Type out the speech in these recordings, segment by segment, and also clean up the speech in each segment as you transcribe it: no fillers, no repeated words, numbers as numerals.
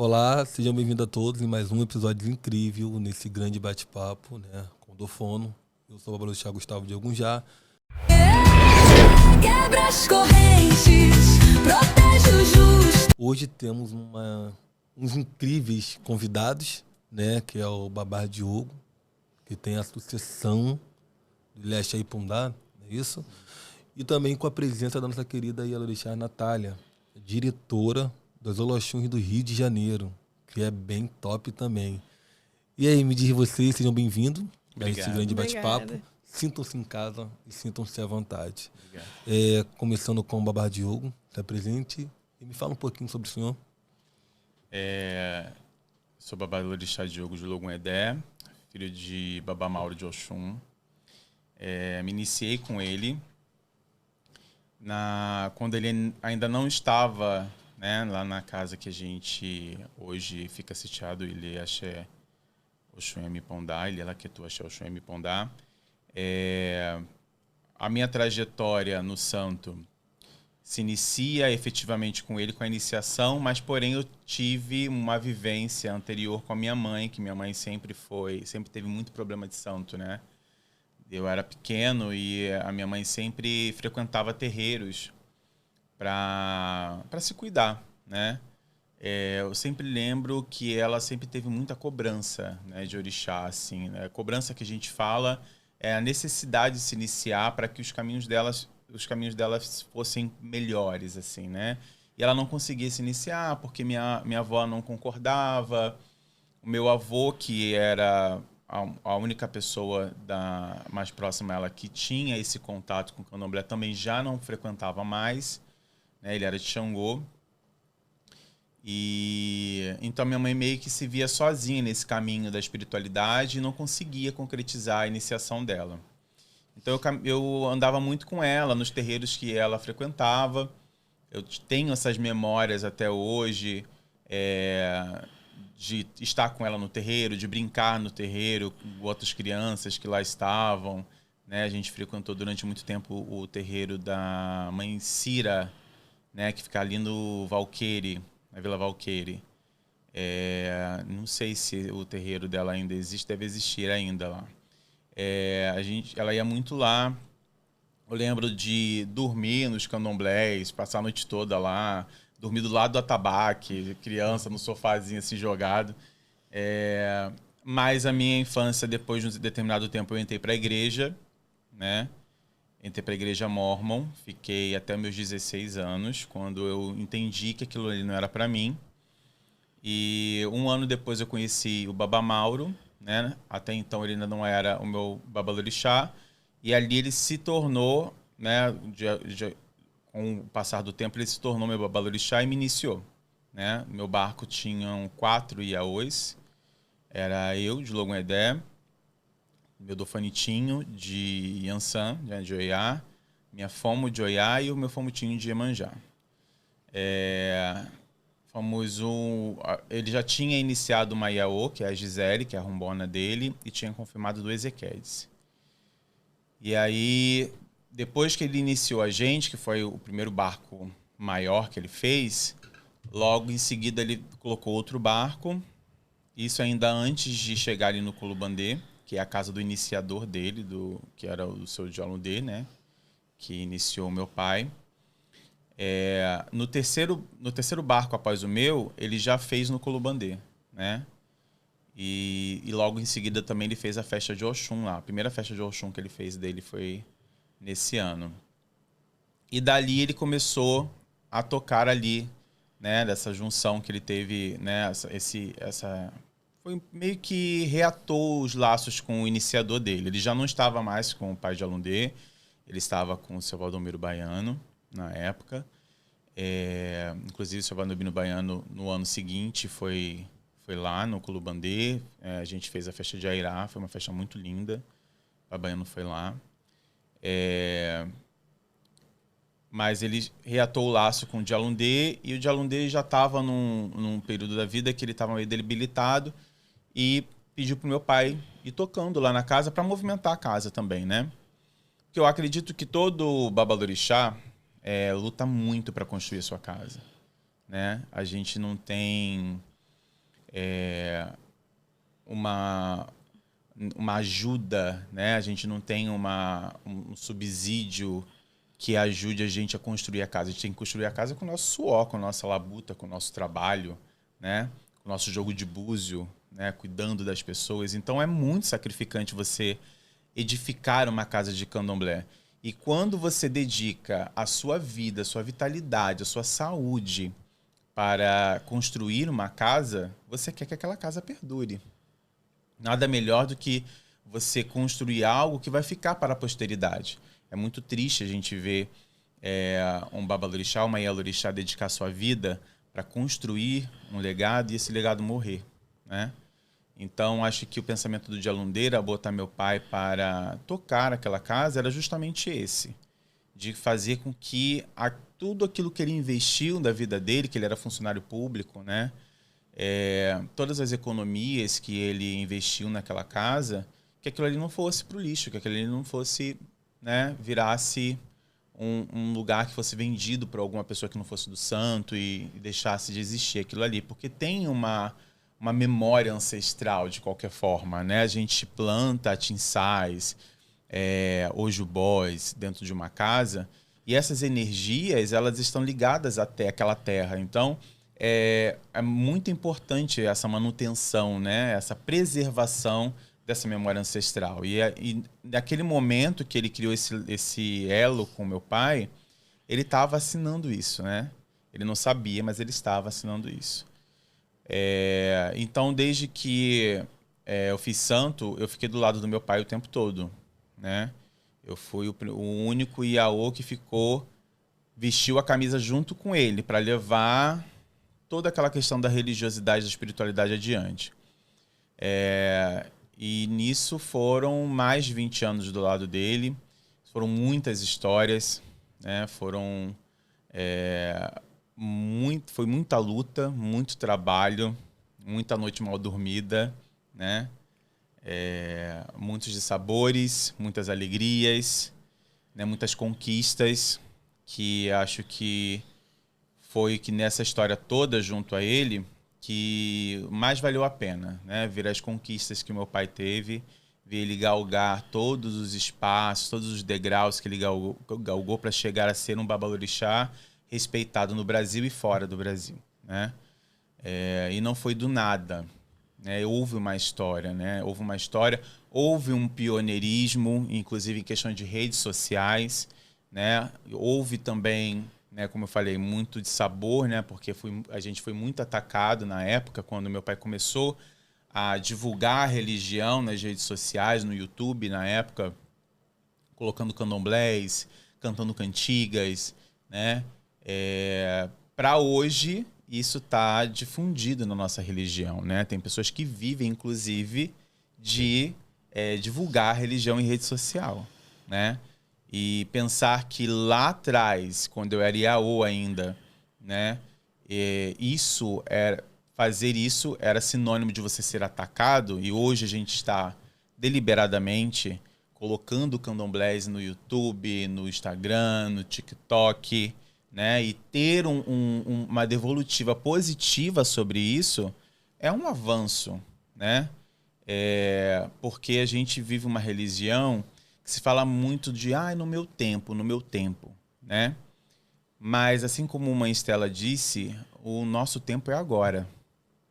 Olá, sejam bem-vindos a todos em mais um episódio incrível nesse grande bate-papo, né, com o Dofono. Eu sou o Babalorixá Gustavo de Ogunjá. Quebra as correntes, protege o justo. Hoje temos uns incríveis convidados, né, que é o Babá Diogo, que tem a sucessão do Leste Aipundá, não é isso? E também com a presença da nossa querida Yalorixá Natália, diretora das Oloxuns do Rio de Janeiro, que é bem top também. E aí, me diz vocês, sejam bem-vindos a esse Obrigado. grande bate-papo. Obrigada. Sintam-se em casa e sintam-se à vontade. Obrigado. Começando com o Babá Diogo, se apresente e me fala um pouquinho sobre o senhor. Sou Babalorixá Diogo de Logun Edé, filho de Babá Mauro de Oxum. Me iniciei com ele quando ele ainda não estava, né, lá na casa que a gente hoje fica sitiado. Ele axé Oxum Emipondá, ele é Laquetu axé Oxum Emipondá. A minha trajetória no santo se inicia efetivamente com ele, com a iniciação, mas porém eu tive uma vivência anterior com a minha mãe, que minha mãe sempre teve muito problema de santo, né? Eu era pequeno e a minha mãe sempre frequentava terreiros para se cuidar, né? Eu sempre lembro que ela sempre teve muita cobrança, né, de orixá, assim, né? Cobrança que a gente fala é a necessidade de se iniciar para que os caminhos delas fossem melhores, assim, né? E ela não conseguia se iniciar porque minha avó não concordava. O meu avô, que era a única pessoa mais próxima a ela que tinha esse contato com o candomblé, também já não frequentava mais, né? Ele era de Xangô. E então minha mãe meio que se via sozinha nesse caminho da espiritualidade e não conseguia concretizar a iniciação dela. Então eu andava muito com ela nos terreiros que ela frequentava. Eu tenho essas memórias até hoje, de estar com ela no terreiro, de brincar no terreiro com outras crianças que lá estavam, né? A gente frequentou durante muito tempo o terreiro da mãe Cira, né, que fica ali no Valqueire, na Vila Valqueire. Não sei se o terreiro dela ainda existe, deve existir ainda lá. Ela ia muito lá. Eu lembro de dormir nos candomblés, passar a noite toda lá, dormir do lado do atabaque, criança no sofazinho assim jogado. Mas a minha infância, depois de um determinado tempo, eu entrei para a igreja, né? Entrei para a igreja Mormon, fiquei até meus 16 anos, quando eu entendi que aquilo ali não era para mim. E um ano depois eu conheci o Babá Mauro, né? Até então ele ainda não era o meu Babalorixá. E ali ele se tornou, né? Com o passar do tempo, ele se tornou meu Babalorixá e me iniciou, né? Meu barco tinha 4 iaôs. Era eu, de Logun Edé, meu Dofanitinho de Yansan, de Oiá, minha Fomo de Oiá e o meu Fomutinho de Iemanjá. Ele já tinha iniciado uma Iaô, que é a Gisele, que é a rumbona dele, e tinha confirmado 2 Equedes. E aí, depois que ele iniciou a gente, que foi o primeiro barco maior que ele fez, logo em seguida ele colocou outro barco, isso ainda antes de chegar ali no Culubandê, que é a casa do iniciador dele, que era o seu Djalundê, né? Que iniciou o meu pai. No terceiro barco após o meu, ele já fez no Culubandê, né? E logo em seguida também ele fez a festa de Oxum lá. A primeira festa de Oxum que ele fez dele foi nesse ano. E dali ele começou a tocar ali, né? Dessa junção que ele teve, né? Foi meio que reatou os laços com o iniciador dele. Ele já não estava mais com o pai de Alundê, ele estava com o seu Valdomiro Baiano na época. Inclusive o seu Valdomiro Baiano no ano seguinte foi lá no Culubandê. A gente fez a festa de Airá, foi uma festa muito linda. O Baiano foi lá. Mas ele reatou o laço com o Djalundê e o Djalundê já estava num período da vida que ele estava meio debilitado e pediu para o meu pai ir tocando lá na casa para movimentar a casa também, né? Porque eu acredito que todo Babalorixá luta muito para construir a sua casa, né? A gente não tem uma ajuda, né? A gente não tem um subsídio que ajude a gente a construir a casa. A gente tem que construir a casa com o nosso suor, com a nossa labuta, com o nosso trabalho, né? Com o nosso jogo de búzio, né? Cuidando das pessoas. Então é muito sacrificante você edificar uma casa de candomblé. E quando você dedica a sua vida, a sua vitalidade, a sua saúde para construir uma casa, você quer que aquela casa perdure. Nada melhor do que você construir algo que vai ficar para a posteridade. É muito triste a gente ver um babalorixá, uma ialorixá dedicar sua vida para construir um legado e esse legado morrer, né? Então, acho que o pensamento do Dialundeira, botar meu pai para tocar aquela casa, era justamente esse. De fazer com que tudo aquilo que ele investiu da vida dele, que ele era funcionário público, né? Todas as economias que ele investiu naquela casa, que aquilo ali não fosse para o lixo, que aquilo ali não fosse, né, virasse um lugar que fosse vendido para alguma pessoa que não fosse do santo e deixasse de existir aquilo ali. Porque tem uma memória ancestral, de qualquer forma, né? A gente planta tinsais, ojubós dentro de uma casa e essas energias, elas estão ligadas até aquela terra. Então, é muito importante essa manutenção, né? Essa preservação dessa memória ancestral. E naquele momento que ele criou esse elo com meu pai, ele estava assinando isso, né? Ele não sabia, mas ele estava assinando isso. Então, desde que eu fiz santo, eu fiquei do lado do meu pai o tempo todo, né? Eu fui o único Iaô que vestiu a camisa junto com ele para levar toda aquela questão da religiosidade, da espiritualidade adiante. E nisso foram mais de 20 anos do lado dele, foram muitas histórias, né? Foi muita luta, muito trabalho, muita noite mal dormida, né? Muitos dissabores, muitas alegrias, né? Muitas conquistas, que acho que foi que nessa história toda junto a ele que mais valeu a pena, né? Ver as conquistas que meu pai teve, ver ele galgar todos os espaços, todos os degraus que ele galgou para chegar a ser um babalorixá respeitado no Brasil e fora do Brasil, né? E não foi do nada, né? Houve uma história, né? Houve um pioneirismo, inclusive em questões de redes sociais, né? Houve também, né, como eu falei, muito de sabor, né? Porque a gente foi muito atacado na época, quando meu pai começou a divulgar a religião nas redes sociais, no YouTube, na época, colocando candomblés, cantando cantigas, né? Para hoje, isso está difundido na nossa religião, né? Tem pessoas que vivem, inclusive, de divulgar a religião em rede social, né? E pensar que lá atrás, quando eu era Iaô ainda, né? Fazer isso era sinônimo de você ser atacado, e hoje a gente está deliberadamente colocando candomblés no YouTube, no Instagram, no TikTok, né? E ter uma devolutiva positiva sobre isso é um avanço, né? Porque a gente vive uma religião que se fala muito de no meu tempo, né? Mas, assim como Mãe Estela disse, o nosso tempo é agora,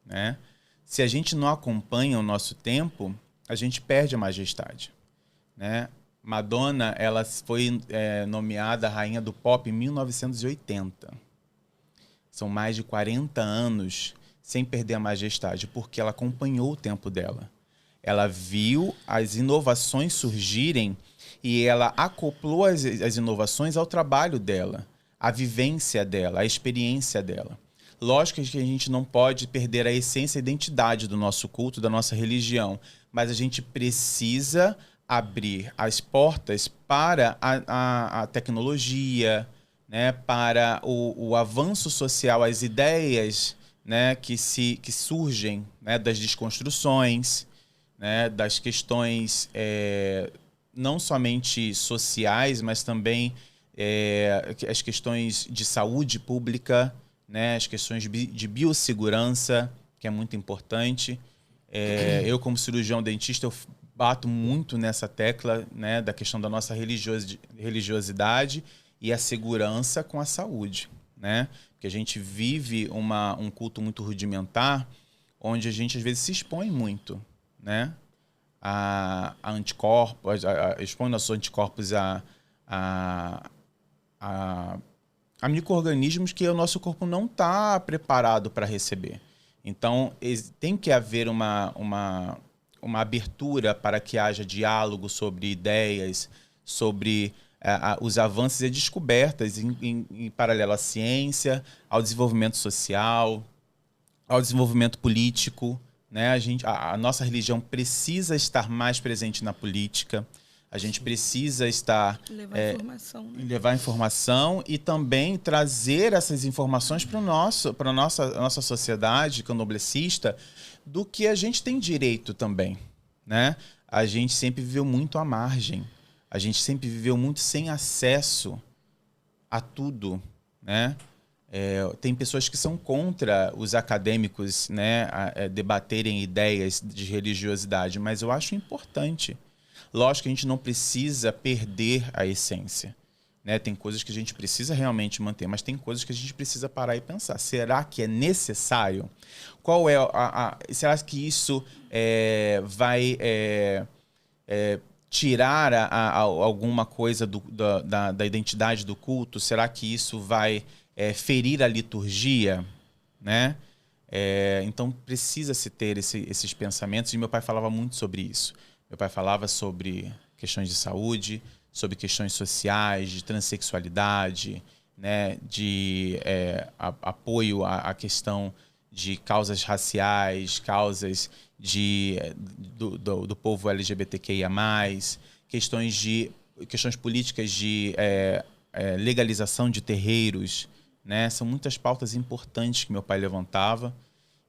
né? Se a gente não acompanha o nosso tempo, a gente perde a majestade, né? Madonna, ela foi nomeada Rainha do Pop em 1980. São mais de 40 anos sem perder a majestade, porque ela acompanhou o tempo dela. Ela viu as inovações surgirem e ela acoplou as inovações ao trabalho dela, à vivência dela, à experiência dela. Lógico que a gente não pode perder a essência e a identidade do nosso culto, da nossa religião, mas a gente precisa abrir as portas para a tecnologia, né, para o avanço social, as ideias, né, que surgem, né, das desconstruções, né, das questões não somente sociais, mas também as questões de saúde pública, né, as questões de biossegurança, que é muito importante. Eu, como cirurgião dentista, eu bato muito nessa tecla, né, da questão da nossa religiosidade e a segurança com a saúde, né? Porque a gente vive um culto muito rudimentar, onde a gente às vezes se expõe muito, né? A anticorpos, expõe nossos anticorpos a micro-organismos que o nosso corpo não está preparado para receber. Então, tem que haver uma abertura para que haja diálogo sobre ideias, sobre os avanços e descobertas em paralelo à ciência, ao desenvolvimento social, ao desenvolvimento político, né? A nossa religião precisa estar mais presente na política. A gente precisa levar informação e também trazer essas informações para a nossa sociedade candomblessista do que a gente tem direito também, né? A gente sempre viveu muito à margem. A gente sempre viveu muito sem acesso a tudo, né? Tem pessoas que são contra os acadêmicos, né, debaterem ideias de religiosidade, mas eu acho importante. Lógico que a gente não precisa perder a essência, né? Tem coisas que a gente precisa realmente manter, mas tem coisas que a gente precisa parar e pensar. Será que é necessário? Qual é será que isso vai tirar alguma coisa da identidade do culto? Será que isso vai ferir a liturgia, né? Então precisa-se ter esses pensamentos, e meu pai falava muito sobre isso. Meu pai falava sobre questões de saúde, sobre questões sociais, de transexualidade, né, de apoio à questão de causas raciais, causas do povo LGBTQIA+, questões políticas de legalização de terreiros, né? São muitas pautas importantes que meu pai levantava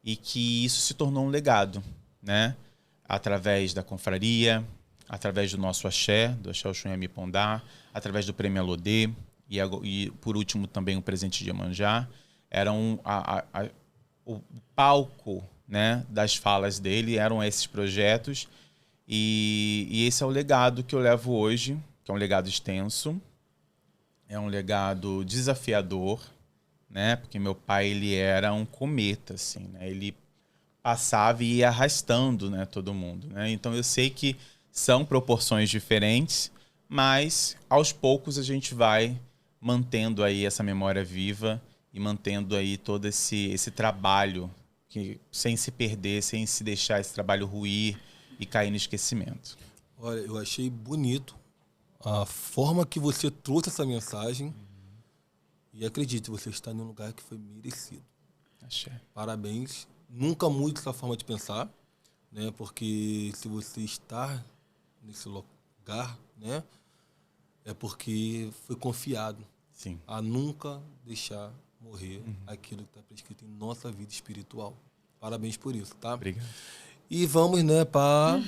e que isso se tornou um legado, né? Através da confraria, através do nosso axé, do Axé Oxum Yami Pondá, através do Prêmio Alodê e, por último, também o Presente de Iemanjá. Era o palco, né, das falas dele, eram esses projetos. E esse é o legado que eu levo hoje, que é um legado extenso, é um legado desafiador, né? Porque meu pai, ele era um cometa, assim, né? Ele passava e ia arrastando, né, todo mundo, né? Então eu sei que são proporções diferentes, mas aos poucos a gente vai mantendo aí essa memória viva e mantendo aí todo esse trabalho sem se perder, sem se deixar esse trabalho ruir e cair no esquecimento. Olha, eu achei bonito a forma que você trouxe essa mensagem. E acredite, você está em um lugar que foi merecido. Achei. Parabéns. Nunca mude essa forma de pensar, né? Porque se você está nesse lugar, né, é porque foi confiado. Sim. A nunca deixar morrer aquilo que está prescrito em nossa vida espiritual. Parabéns por isso, tá? Obrigado. E vamos, né, para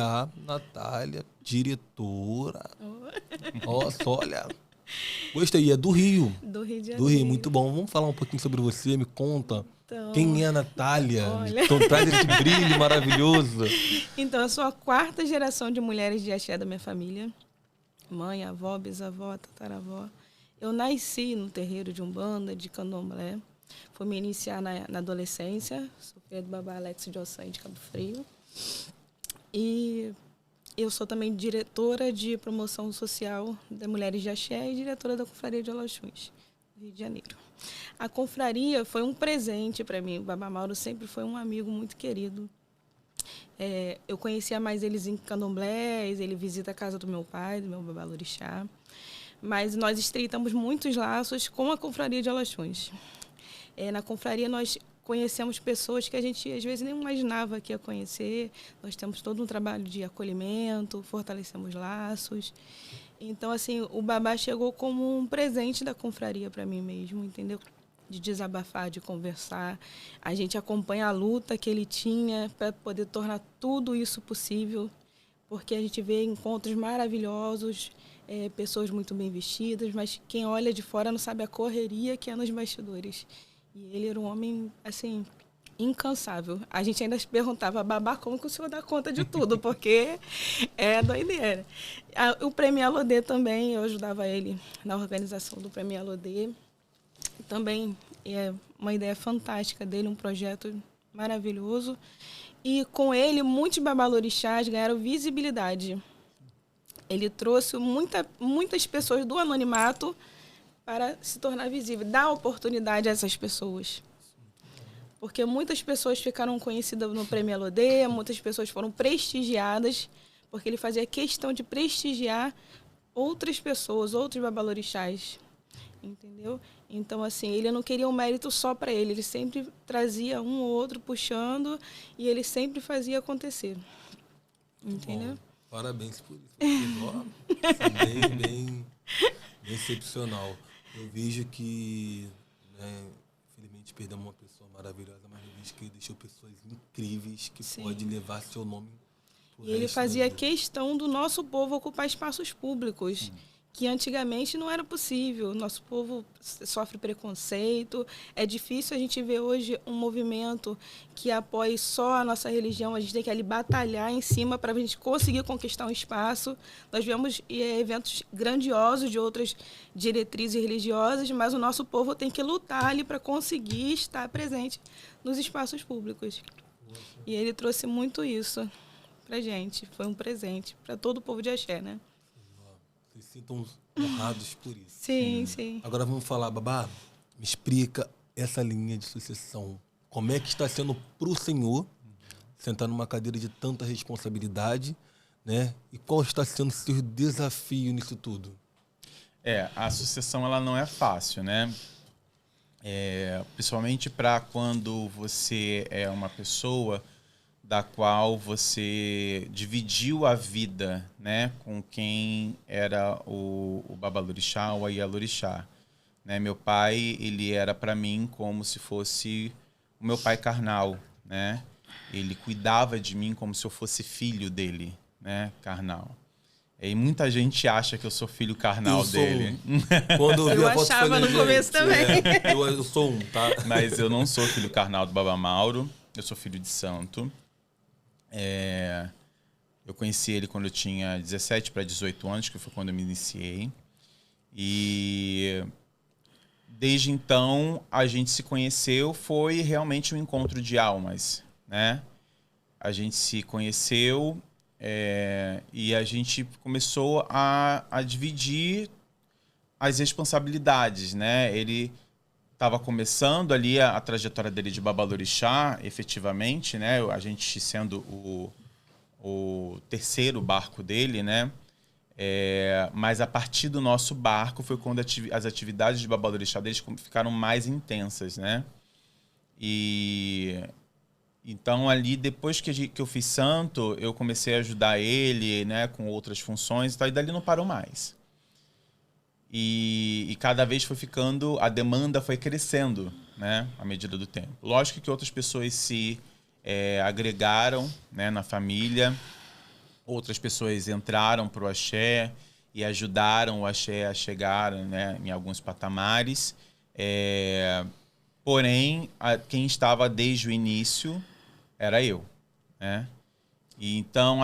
a Natália, diretora. Nossa, olha. Gostei, é do Rio. Do Rio de Janeiro. Do Rio, muito bom. Vamos falar um pouquinho sobre você, me conta. Então, Quem é a Natália? olha. Então, traz esse brilho maravilhoso. Então, eu sou a 4ª geração de mulheres de axé da minha família. Mãe, avó, bisavó, tataravó. Eu nasci no terreiro de Umbanda, de Candomblé. Fui me iniciar na adolescência. Sou filha do babá Alex de Ossan, de Cabo Frio. E eu sou também diretora de promoção social das mulheres de axé e diretora da Confraria de Oloxuns, Rio de Janeiro. A confraria foi um presente para mim. O Babá Mauro sempre foi um amigo muito querido. Eu conhecia mais eles em candomblés, ele visita a casa do meu pai, do meu babá Lorixá. Mas nós estreitamos muitos laços com a Confraria de Oloxuns. Na confraria nós conhecemos pessoas que a gente às vezes nem imaginava que ia conhecer. Nós temos todo um trabalho de acolhimento, fortalecemos laços. Então, assim, o babá chegou como um presente da confraria para mim mesmo, entendeu? De desabafar, de conversar. A gente acompanha a luta que ele tinha para poder tornar tudo isso possível, porque a gente vê encontros maravilhosos, pessoas muito bem vestidas, mas quem olha de fora não sabe a correria que é nos bastidores. E ele era um homem, assim, incansável. A gente ainda se perguntava, babá, como que o senhor dá conta de tudo? Porque é doideira. O Prêmio Alodê também, eu ajudava ele na organização do Prêmio Alodê. Também é uma ideia fantástica dele, um projeto maravilhoso. E com ele, muitos babalorixás ganharam visibilidade. Ele trouxe muitas pessoas do anonimato para se tornar visível, dar oportunidade a essas pessoas. Porque muitas pessoas ficaram conhecidas no Prêmio Alodê, muitas pessoas foram prestigiadas, porque ele fazia questão de prestigiar outras pessoas, outros babalorixás, entendeu? Então, assim, ele não queria um mérito só para ele sempre trazia um ou outro puxando e ele sempre fazia acontecer, entendeu? Bom, parabéns por isso. Bem, bem excepcional. Eu vejo que, né, infelizmente perdemos uma pessoa maravilhosa, mas eu vejo que ele deixou pessoas incríveis que podem levar seu nome. E ele fazia questão do nosso povo ocupar espaços públicos, que antigamente não era possível. Nosso povo sofre preconceito. É difícil a gente ver hoje um movimento que apoie só a nossa religião. A gente tem que ali batalhar em cima para a gente conseguir conquistar um espaço. Nós vemos eventos grandiosos de outras diretrizes religiosas, mas o nosso povo tem que lutar ali para conseguir estar presente nos espaços públicos. E ele trouxe muito isso pra gente. Foi um presente para todo o povo de Axé, né? Vocês se sintam honrados por isso. Sim, sim. Agora vamos falar, babá, me explica essa linha de sucessão. Como é que está sendo para o senhor sentar numa cadeira de tanta responsabilidade, né? E qual está sendo o seu desafio nisso tudo? A sucessão ela não é fácil, né? Principalmente para quando você é uma pessoa da qual você dividiu a vida, né, com quem era o babalorixá ou a ialorixá, né? Meu pai, ele era para mim como se fosse o meu pai carnal, né? Ele cuidava de mim como se eu fosse filho dele, né, carnal. E muita gente acha que eu sou filho carnal dele. Quando eu vi a foto, achava no começo também. Eu sou um, tá? Mas eu não sou filho carnal do Baba Mauro, eu sou filho de santo. Eu conheci ele quando eu tinha 17 para 18 anos, que foi quando eu me iniciei. E desde então a gente se conheceu, foi realmente um encontro de almas, né? A gente se conheceu e a gente começou a dividir as responsabilidades, né? Ele estava começando ali a trajetória dele de babalorixá, efetivamente, né? A gente sendo o terceiro barco dele, né? Mas a partir do nosso barco foi quando as atividades de babalorixá deles ficaram mais intensas, né? E então ali depois que eu fiz santo, eu comecei a ajudar ele, né? Com outras funções e tal, e dali não parou mais. E cada vez foi ficando, a demanda foi crescendo, né, à medida do tempo. Lógico que outras pessoas se agregaram, né, na família, outras pessoas entraram para o axé e ajudaram o axé a chegar, né, em alguns patamares. Porém, quem estava desde o início era eu, né? E então,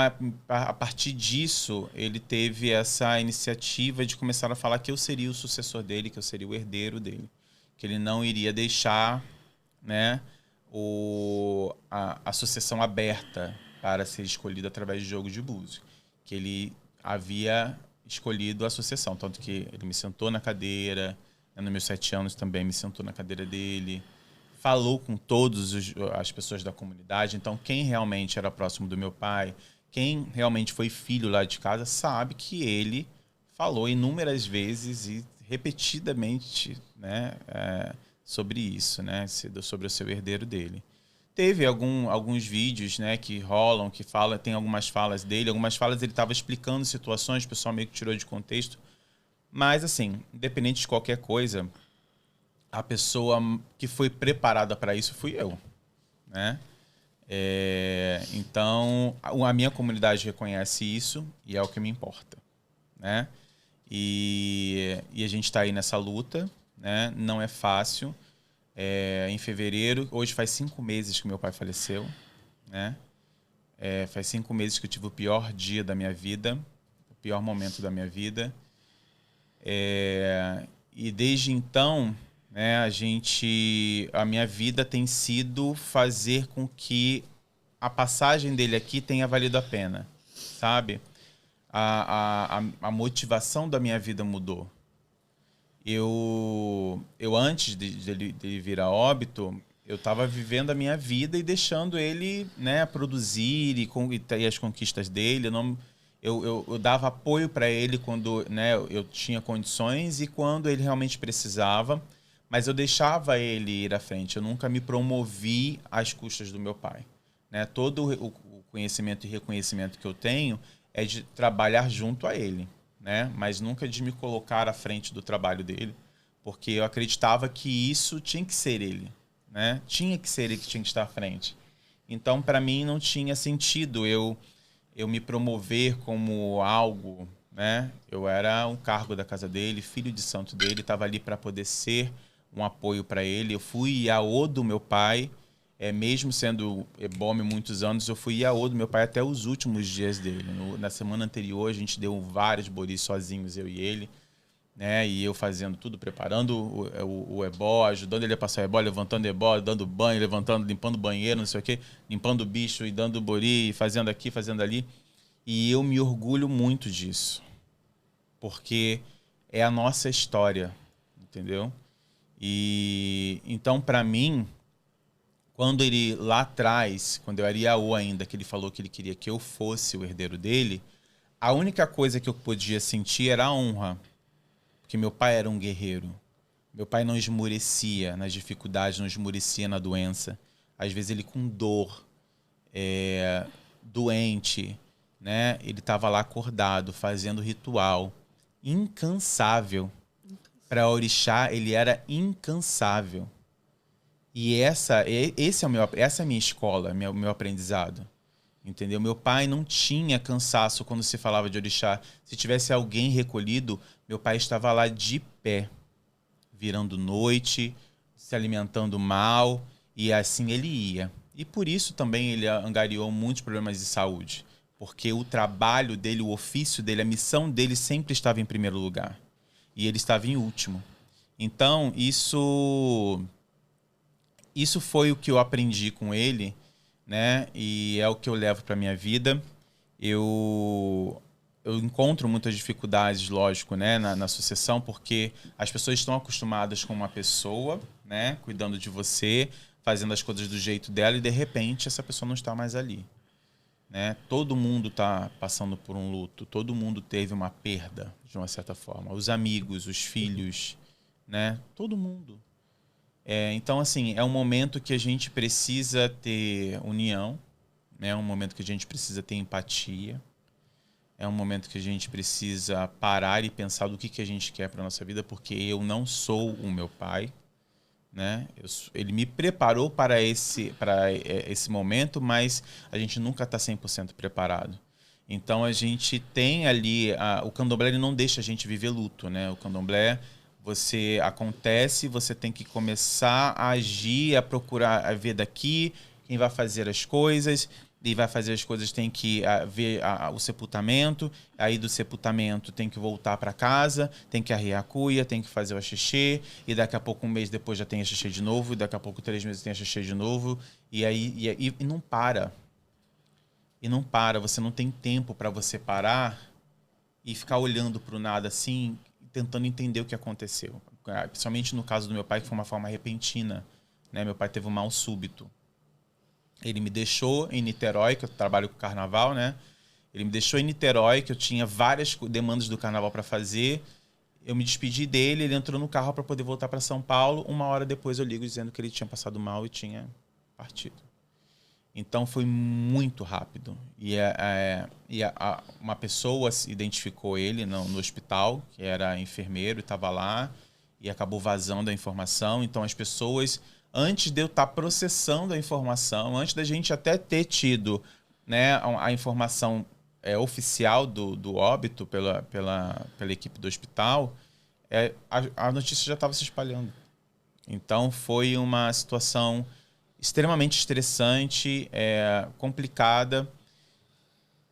a partir disso, ele teve essa iniciativa de começar a falar que eu seria o sucessor dele, que eu seria o herdeiro dele. Que ele não iria deixar, né, a sucessão aberta para ser escolhida através de jogo de búzio. Que ele havia escolhido a sucessão. Tanto que ele me sentou na cadeira, né, nos meus 7 anos também me sentou na cadeira dele. Falou com todas as pessoas da comunidade. Então, quem realmente era próximo do meu pai, quem realmente foi filho lá de casa, sabe que ele falou inúmeras vezes e repetidamente, né, sobre isso, né, sobre o seu herdeiro dele. Teve alguns vídeos, né, que rolam, que tem algumas falas dele. Algumas falas ele estava explicando situações, o pessoal meio que tirou de contexto. Mas, assim, independente de qualquer coisa, a pessoa que foi preparada para isso fui eu, né? Então, a minha comunidade reconhece isso e é o que me importa, né? E a gente está aí nessa luta, né? Não é fácil. em fevereiro. Hoje faz 5 meses que meu pai faleceu, né? Faz 5 meses que eu tive o pior dia da minha vida, o pior momento da minha vida. E desde então, né, a minha vida tem sido fazer com que a passagem dele aqui tenha valido a pena, sabe? A motivação da minha vida mudou. Eu antes de ele vir a óbito, eu estava vivendo a minha vida e deixando ele, né, produzir e ter as conquistas dele. Eu dava apoio para ele quando, né, eu tinha condições e quando ele realmente precisava, mas eu deixava ele ir à frente. Eu nunca me promovi às custas do meu pai, né? Todo o conhecimento e reconhecimento que eu tenho é de trabalhar junto a ele, né? Mas nunca de me colocar à frente do trabalho dele, porque eu acreditava que isso tinha que ser ele, né? Tinha que ser ele que tinha que estar à frente. Então, para mim, não tinha sentido eu me promover como algo, né? Eu era um cargo da casa dele, filho de santo dele, estava ali para poder ser um apoio para ele. Eu fui iaô do meu pai, mesmo sendo ebome muitos anos, eu fui iaô do meu pai até os últimos dias dele. Na semana anterior, a gente deu vários bolis sozinhos, eu e ele, né? E eu fazendo tudo, preparando o ebó, ajudando ele a passar o ebó, levantando o ebó, dando banho, levantando, limpando o banheiro, não sei o quê, limpando o bicho e dando bori, fazendo aqui, fazendo ali. E eu me orgulho muito disso, porque é a nossa história, entendeu? E então, para mim, quando ele lá atrás, quando eu era iaô ainda, que ele falou que ele queria que eu fosse o herdeiro dele, a única coisa que eu podia sentir era a honra. Porque meu pai era um guerreiro. Meu pai não esmorecia nas dificuldades, não esmorecia na doença. Às vezes ele com dor, doente, né? Ele estava lá acordado, fazendo ritual. Incansável. Para orixá, ele era incansável. E essa é a minha escola, meu aprendizado. Entendeu? Meu pai não tinha cansaço quando se falava de orixá. Se tivesse alguém recolhido, meu pai estava lá de pé, virando noite, se alimentando mal, e assim ele ia. E por isso também ele angariou muitos problemas de saúde, porque o trabalho dele, o ofício dele, a missão dele sempre estava em primeiro lugar, e ele estava em último. Então, isso foi o que eu aprendi com ele, né? E é o que eu levo para minha vida. Eu encontro muitas dificuldades, lógico, né, na sucessão, porque as pessoas estão acostumadas com uma pessoa, né, cuidando de você, fazendo as coisas do jeito dela, e de repente essa pessoa não está mais ali, né? Todo mundo está passando por um luto, todo mundo teve uma perda, de uma certa forma. Os amigos, os filhos, né? Todo mundo. Então, assim, é um momento que a gente precisa ter união, né? É um momento que a gente precisa ter empatia, é um momento que a gente precisa parar e pensar do que a gente quer para a nossa vida, porque eu não sou o meu pai, né? Ele me preparou para esse momento, mas a gente nunca está 100% preparado. Então, a gente tem ali... o candomblé ele não deixa a gente viver luto, né? O candomblé... você tem que começar a agir, a procurar, a ver daqui quem vai fazer as coisas, e vai fazer as coisas tem que ver o sepultamento, aí do sepultamento tem que voltar para casa, tem que arriar a cuia, tem que fazer o axixê, e daqui a pouco, um mês depois já tem axixê de novo, e daqui a pouco 3 meses tem axixê de novo, e não para. E não para, você não tem tempo para você parar e ficar olhando para o nada assim, tentando entender o que aconteceu. Principalmente no caso do meu pai, que foi uma forma repentina, né? Meu pai teve um mal súbito. Ele me deixou em Niterói, que eu trabalho com carnaval, né? Ele me deixou em Niterói, que eu tinha várias demandas do carnaval para fazer. Eu me despedi dele, ele entrou no carro para poder voltar para São Paulo. 1 hora depois eu ligo dizendo que ele tinha passado mal e tinha partido. Então foi muito rápido. Uma pessoa identificou ele no hospital, que era enfermeiro, estava lá, e acabou vazando a informação. Então as pessoas, antes de eu estar processando a informação, antes da gente até ter tido, né, a informação oficial do óbito pela equipe do hospital, a notícia já estava se espalhando. Então foi uma situação extremamente estressante, complicada,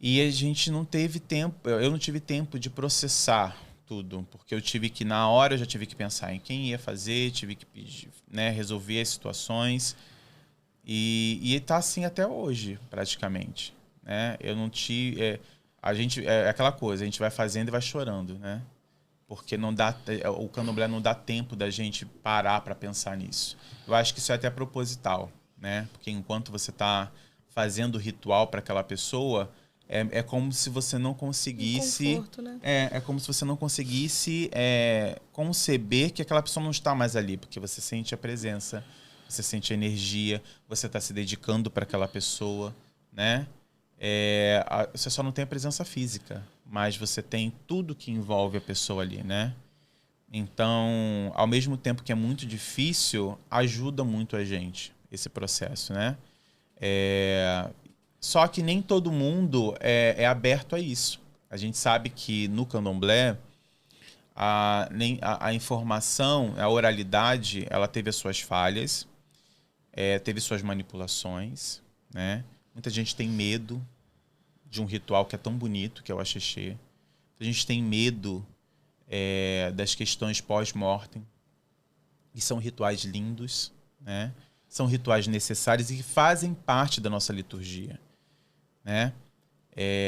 e a gente não teve tempo, eu não tive tempo de processar tudo, porque eu tive que, na hora, eu já tive que pensar em quem ia fazer, tive que pedir, né, resolver as situações, e tá assim até hoje, praticamente, né? Eu não tive, a gente, é aquela coisa, a gente vai fazendo e vai chorando, né? Porque não dá, o candomblé não dá tempo da gente parar para pensar nisso. Eu acho que isso é até proposital, né? Porque enquanto você está fazendo o ritual para aquela pessoa, é como se você não conseguisse... Conforto, né? É como se você não conseguisse conceber que aquela pessoa não está mais ali, porque você sente a presença, você sente a energia, você está se dedicando para aquela pessoa, né? Você só não tem a presença física, mas você tem tudo que envolve a pessoa ali, né? Então, ao mesmo tempo que é muito difícil, ajuda muito a gente esse processo, né? Só que nem todo mundo é aberto a isso. A gente sabe que no candomblé a informação, a oralidade, ela teve as suas falhas, teve suas manipulações, né? Muita gente tem medo de um ritual que é tão bonito, que é o axixê. A gente tem medo das questões pós-mortem, e são rituais lindos, né? São rituais necessários e que fazem parte da nossa liturgia, né?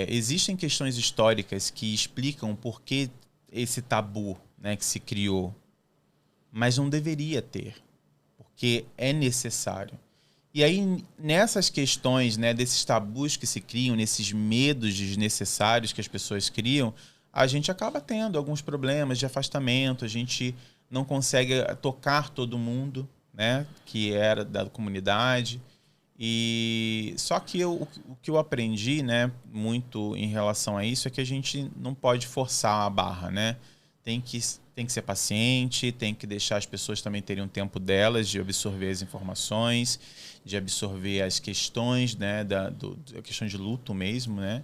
Existem questões históricas que explicam por que esse tabu, né, que se criou, mas não deveria ter, porque é necessário. E aí, nessas questões, né, desses tabus que se criam, nesses medos desnecessários que as pessoas criam, a gente acaba tendo alguns problemas de afastamento, a gente não consegue tocar todo mundo, né, que era da comunidade. E só que o que eu aprendi, né, muito em relação a isso é que a gente não pode forçar a barra, né? Tem que ser paciente, tem que deixar as pessoas também terem um tempo delas de absorver as informações, de absorver as questões, né, a questão de luto mesmo, né?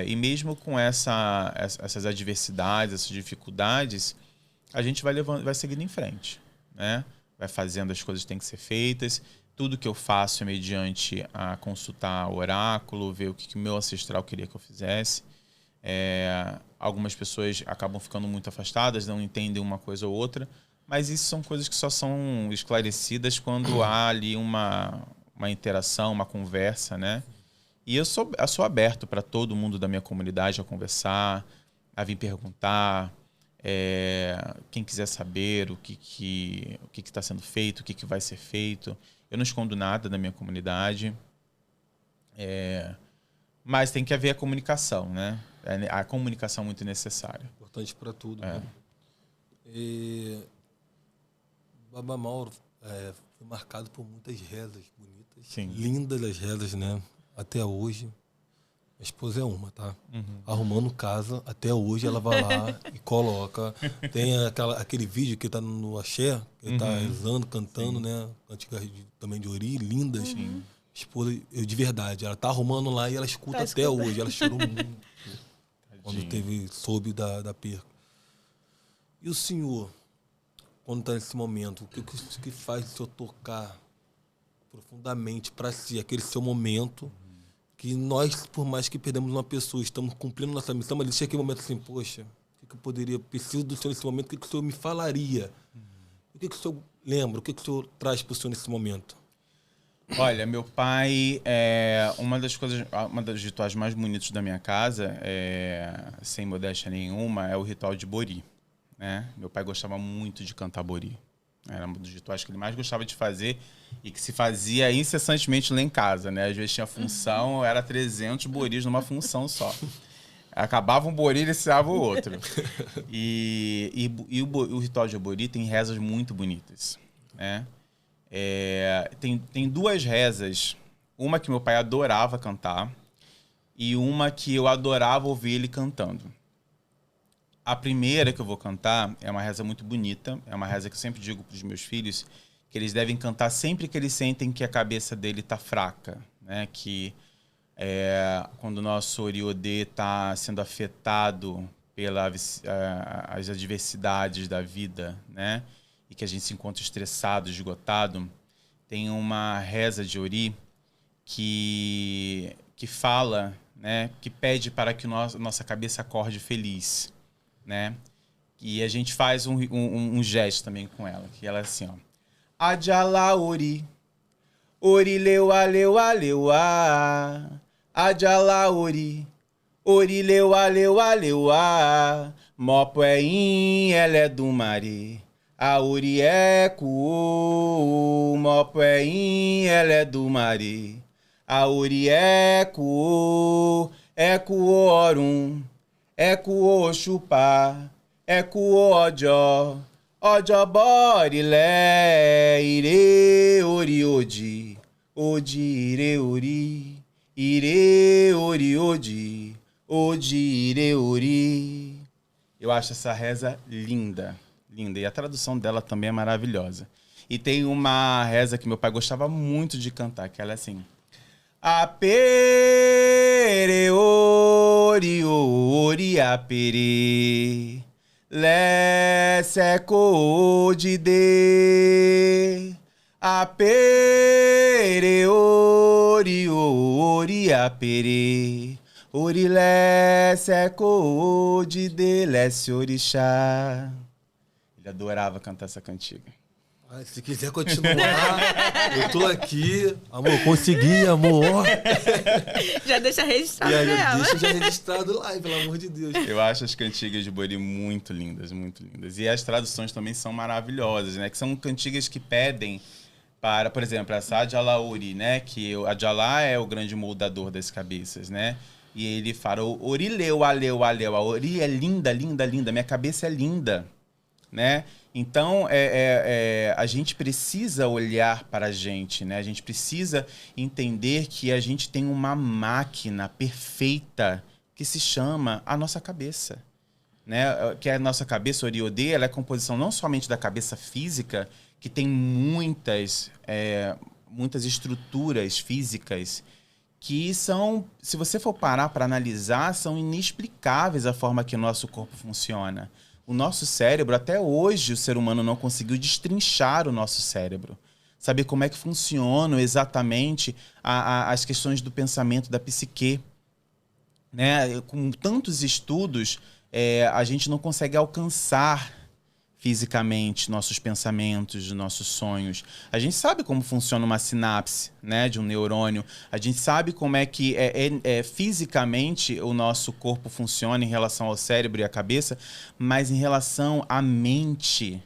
E mesmo com essas adversidades, essas dificuldades, a gente vai seguindo em frente, né? Vai fazendo as coisas que têm que ser feitas. Tudo que eu faço é mediante a consultar o oráculo, ver o que o meu ancestral queria que eu fizesse. Algumas pessoas acabam ficando muito afastadas, não entendem uma coisa ou outra, mas isso são coisas que só são esclarecidas quando há ali uma interação, uma conversa, né? E eu sou aberto para todo mundo da minha comunidade a conversar, a vir perguntar, quem quiser saber o que está sendo feito, o que vai ser feito. Eu não escondo nada da minha comunidade, mas tem que haver a comunicação, né? A comunicação é muito necessária. Importante para tudo. Né? E Baba Mauro foi marcado por muitas rezas bonitas, Sim. lindas as rezas, né? Até hoje. A esposa é uma, tá? Uhum. Arrumando casa, até hoje ela vai lá e coloca. Tem aquele vídeo que tá no axé, que ele tá rezando, cantando, né? Cantigas também de ori, lindas. Sim. Esposa, de verdade, ela tá arrumando lá e ela escuta até hoje. Ela chorou muito quando soube da perca. E o senhor, quando tá nesse momento, o que faz o senhor tocar profundamente para si, aquele seu momento, que nós, por mais que perdemos uma pessoa, estamos cumprindo nossa missão, mas chega aquele momento assim, poxa, o que eu poderia, preciso do senhor nesse momento, o que o senhor me falaria? O que o senhor lembra, o que o senhor traz para o senhor nesse momento? Olha, meu pai, uma das rituais mais bonitos da minha casa, sem modéstia nenhuma, é o ritual de bori, né? Meu pai gostava muito de cantar bori. Era um dos rituais que ele mais gostava de fazer e que se fazia incessantemente lá em casa, né? Às vezes tinha função, era 300 boris numa função só. Acabava um bori e iniciava o outro. E o ritual de bori tem rezas muito bonitas, né? Tem duas rezas. Uma que meu pai adorava cantar e uma que eu adorava ouvir ele cantando. A primeira que eu vou cantar é uma reza muito bonita. É uma reza que eu sempre digo para os meus filhos que eles devem cantar sempre que eles sentem que a cabeça dele está fraca, né? Que quando o nosso Oriodê está sendo afetado pelas adversidades da vida, né? e que a gente se encontra estressado, esgotado, tem uma reza de Ori que fala, né, que pede para que nossa cabeça acorde feliz, né? E a gente faz um gesto também com ela, que ela é assim, ó. Adjala Ori, Ori leua leua leua, Adjala Ori, Ori leua leua leua, Mopo é in, ela é do mare. A Ori é cu, Mopo é in, ela é do mare. A Ori é cu orum, é cu o chupá, é cu o ojo, ojo bori le, ire ori odi, odi ire ori odi, odi ire ori. Eu acho essa reza linda, linda. E a tradução dela também é maravilhosa. E tem uma reza que meu pai gostava muito de cantar, que ela é assim... Apere ori ori apere le seco de de apere ori apere ori le seco de lesse orixá. Ele adorava cantar essa cantiga. Se quiser continuar, eu tô aqui. Amor, consegui, amor. Já deixa registrado E aí, nela. deixa já registrado lá, pelo amor de Deus. Eu acho as cantigas de Bori muito lindas, muito lindas. E as traduções também são maravilhosas, né? Que são cantigas que pedem para, por exemplo, essa Adjala Ori, né? Que o Adjala é o grande moldador das cabeças, né? E ele fala, Ori leu, aleu, aleu. A Ori é linda, linda, linda. Minha cabeça é linda, né? Então, a gente precisa olhar para a gente, né? A gente precisa entender que a gente tem uma máquina perfeita que se chama a nossa cabeça, né? Que a nossa cabeça, Oriodê, ela é composição não somente da cabeça física, que tem muitas estruturas físicas que são, se você for parar para analisar, são inexplicáveis a forma que o nosso corpo funciona. O nosso cérebro, até hoje, o ser humano não conseguiu destrinchar o nosso cérebro. Saber como é que funcionam exatamente as questões do pensamento, da psique. Né? Com tantos estudos, a gente não consegue alcançar fisicamente nossos pensamentos, nossos sonhos. A gente sabe como funciona uma sinapse, né, de um neurônio. A gente sabe como é que fisicamente o nosso corpo funciona em relação ao cérebro e à cabeça, mas em relação à mente,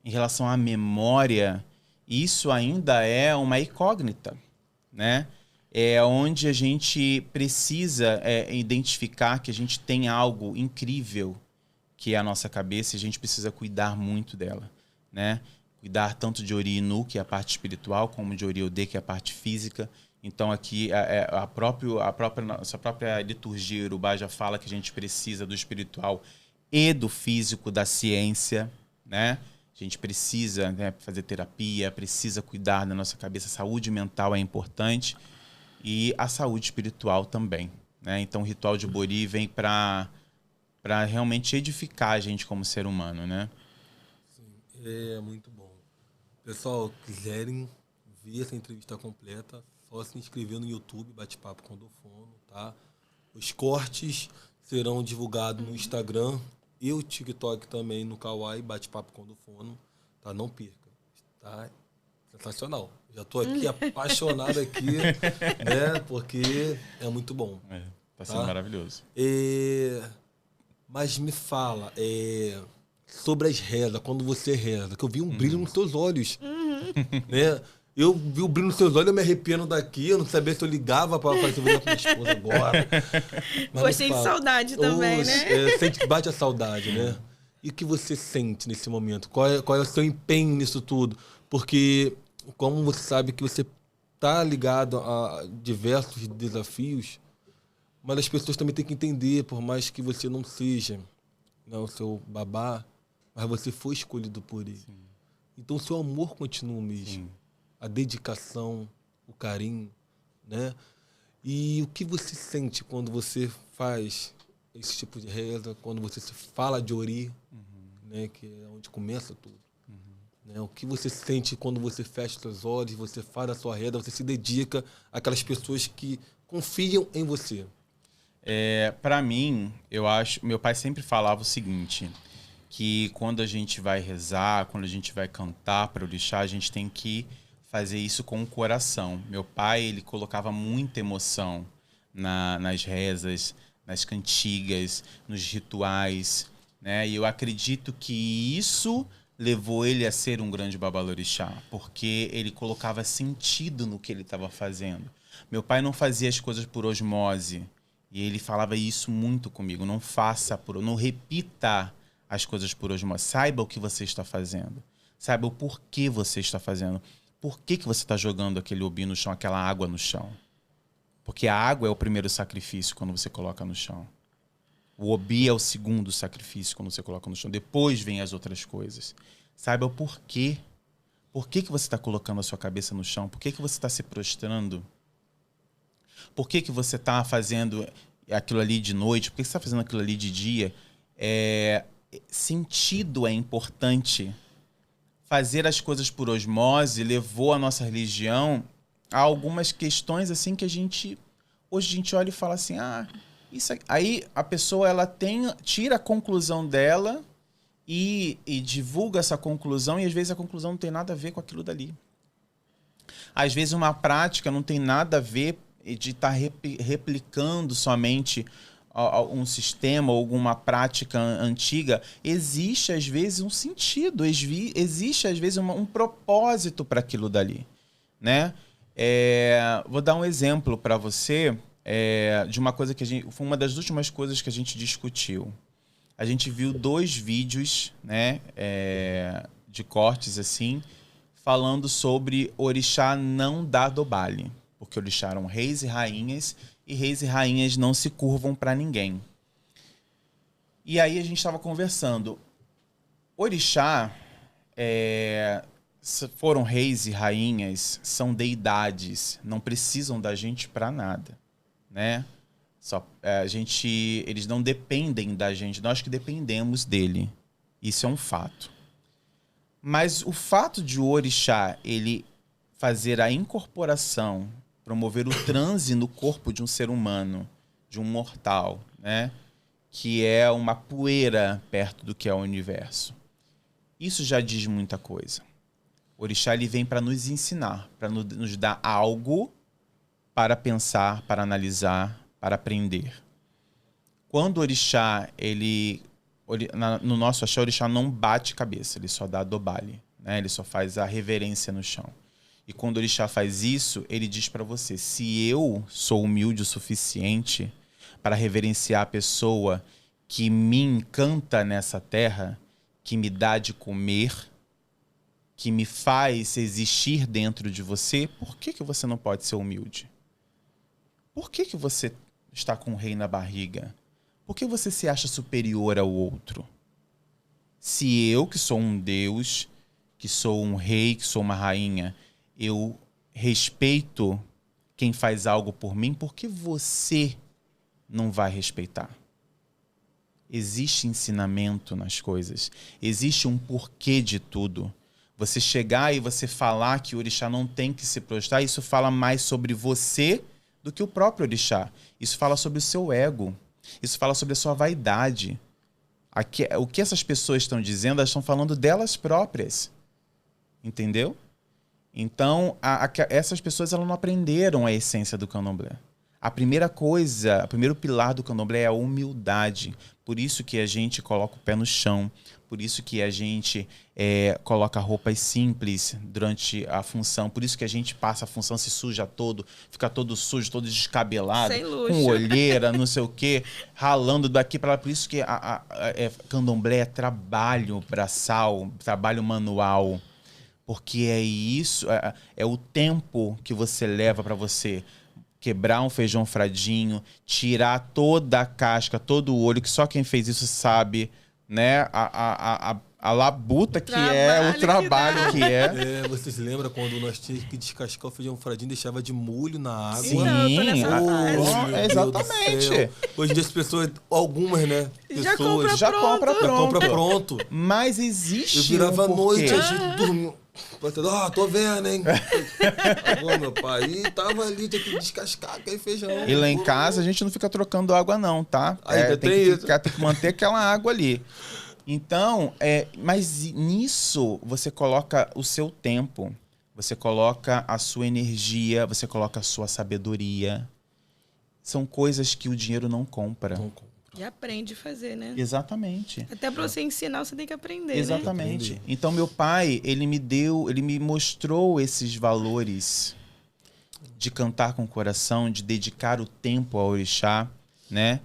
em relação à memória, isso ainda é uma incógnita, né? É onde a gente precisa identificar que a gente tem algo incrível, que é a nossa cabeça, e a gente precisa cuidar muito dela, né? Cuidar tanto de Ori Inu, que é a parte espiritual, como de Ori Odê, que é a parte física. Então aqui nossa própria liturgia Urubá já fala que a gente precisa do espiritual e do físico, da ciência, né? A gente precisa, né, fazer terapia, precisa cuidar da nossa cabeça. A saúde mental é importante e a saúde espiritual também, né? Então o ritual de Bori vem para realmente edificar a gente como ser humano, né? Sim, é muito bom. Pessoal, quiserem ver essa entrevista completa, só se inscrever no YouTube, Bate-Papo com Dofono, tá? Os cortes serão divulgados no Instagram e o TikTok também, no Kawaii, Bate-Papo com Dofono, tá? Não perca, tá? Sensacional. Já tô aqui apaixonado aqui, né? Porque é muito bom. Tá sendo maravilhoso. Mas me fala sobre as rezas, quando você reza, que eu vi um brilho nos seus olhos. Né? Eu vi o brilho nos seus olhos, eu me arrepiando daqui, eu não sabia se eu ligava para fazer com minha esposa agora. Gostei de saudade também, né? Sente que bate a saudade, né? E o que você sente nesse momento? Qual é o seu empenho nisso tudo? Porque, como você sabe que você está ligado a diversos desafios, mas as pessoas também têm que entender, por mais que você não seja, né, o seu babá, mas você foi escolhido por ele. Sim. Então o seu amor continua o mesmo. Sim. A dedicação, o carinho, né? E o que você sente quando você faz esse tipo de reza, quando você se fala de Ori, né, que é onde começa tudo? né? O que você sente quando você fecha os seus olhos, você faz a sua reza, você se dedica àquelas pessoas que confiam em você? Para mim, eu acho... Meu pai sempre falava o seguinte, que quando a gente vai rezar, quando a gente vai cantar para o orixá, a gente tem que fazer isso com o coração. Meu pai, ele colocava muita emoção nas rezas, nas cantigas, nos rituais, né? E eu acredito que isso levou ele a ser um grande babalorixá, porque ele colocava sentido no que ele estava fazendo. Meu pai não fazia as coisas por osmose, e ele falava isso muito comigo, não repita as coisas por osmose, saiba o que você está fazendo, saiba o porquê você está fazendo, por que você está jogando aquele obi no chão, aquela água no chão. Porque a água é o primeiro sacrifício quando você coloca no chão. O obi é o segundo sacrifício quando você coloca no chão. Depois vem as outras coisas. Saiba o porquê. Por que você está colocando a sua cabeça no chão? Por que você está se prostrando? Por que você está fazendo aquilo ali de noite? Por que você está fazendo aquilo ali de dia? Sentido é importante. Fazer as coisas por osmose levou a nossa religião a algumas questões assim que hoje a gente olha e fala assim, isso aqui. Aí a pessoa tira a conclusão dela e divulga essa conclusão, e às vezes a conclusão não tem nada a ver com aquilo dali. Às vezes uma prática não tem nada a ver de estar replicando somente um sistema ou alguma prática antiga. Existe às vezes um sentido, existe às vezes um propósito para aquilo dali, né? Vou dar um exemplo para você de uma coisa que foi uma das últimas coisas que a gente discutiu. A gente viu 2 vídeos, né, de cortes assim, falando sobre orixá não dar dobale, porque orixá eram reis e rainhas não se curvam para ninguém. E aí a gente estava conversando. Orixá foram reis e rainhas, são deidades, não precisam da gente para nada, né? Eles não dependem da gente, nós que dependemos dele. Isso é um fato. Mas o fato de o orixá ele fazer a incorporação, promover o transe no corpo de um ser humano, de um mortal, né? Que é uma poeira perto do que é o universo. Isso já diz muita coisa. O orixá ele vem para nos ensinar, para nos dar algo para pensar, para analisar, para aprender. Quando o orixá, no nosso axé, o orixá não bate cabeça, ele só dá dobale, né? Ele só faz a reverência no chão. E quando o orixá faz isso, ele diz para você, se eu sou humilde o suficiente para reverenciar a pessoa que me encanta nessa terra, que me dá de comer, que me faz existir dentro de você, por que você não pode ser humilde? Por que você está com o rei na barriga? Por que você se acha superior ao outro? Se eu, que sou um deus, que sou um rei, que sou uma rainha, eu respeito quem faz algo por mim, por que você não vai respeitar? Existe ensinamento nas coisas. Existe um porquê de tudo. Você chegar e você falar que o orixá não tem que se prostrar, isso fala mais sobre você do que o próprio orixá. Isso fala sobre o seu ego. Isso fala sobre a sua vaidade. O que essas pessoas estão dizendo, elas estão falando delas próprias. Entendeu? Então, essas pessoas elas não aprenderam a essência do candomblé. A primeira coisa, o primeiro pilar do candomblé é a humildade. Por isso que a gente coloca o pé no chão. Por isso que a gente coloca roupas simples durante a função. Por isso que a gente passa a função, se suja todo, fica todo sujo, todo descabelado, com olheira, não sei o quê, ralando daqui para lá. Por isso que candomblé é trabalho braçal, trabalho manual. Porque é isso, é o tempo que você leva para você quebrar um feijão fradinho, tirar toda a casca, todo o olho, que só quem fez isso sabe, né? A a labuta que é, o trabalho que é. Vocês lembram quando nós tínhamos que descascar o feijão fradinho, deixava de molho na água? Sim, Então, eu tô nessa fase. exatamente. Hoje em dia as pessoas, algumas, né? Já Pessoas Já compra pronto. Mas existe Eu virava à noite, porquê. a gente dormiu. Tô vendo, hein? Pô, meu pai. E tava ali, tinha que descascar aquele feijão. E lá em casa a gente não fica trocando água não, tá? Ainda tem tem que isso. tem que manter aquela água ali. Então, mas nisso você coloca o seu tempo, você coloca a sua energia, você coloca a sua sabedoria. São coisas que o dinheiro não compra. Não compra. E aprende a fazer, né? Exatamente. Até para você ensinar, você tem que aprender, Exatamente. Aprender. Então meu pai, ele me mostrou esses valores de cantar com o coração, de dedicar o tempo ao orixá, né?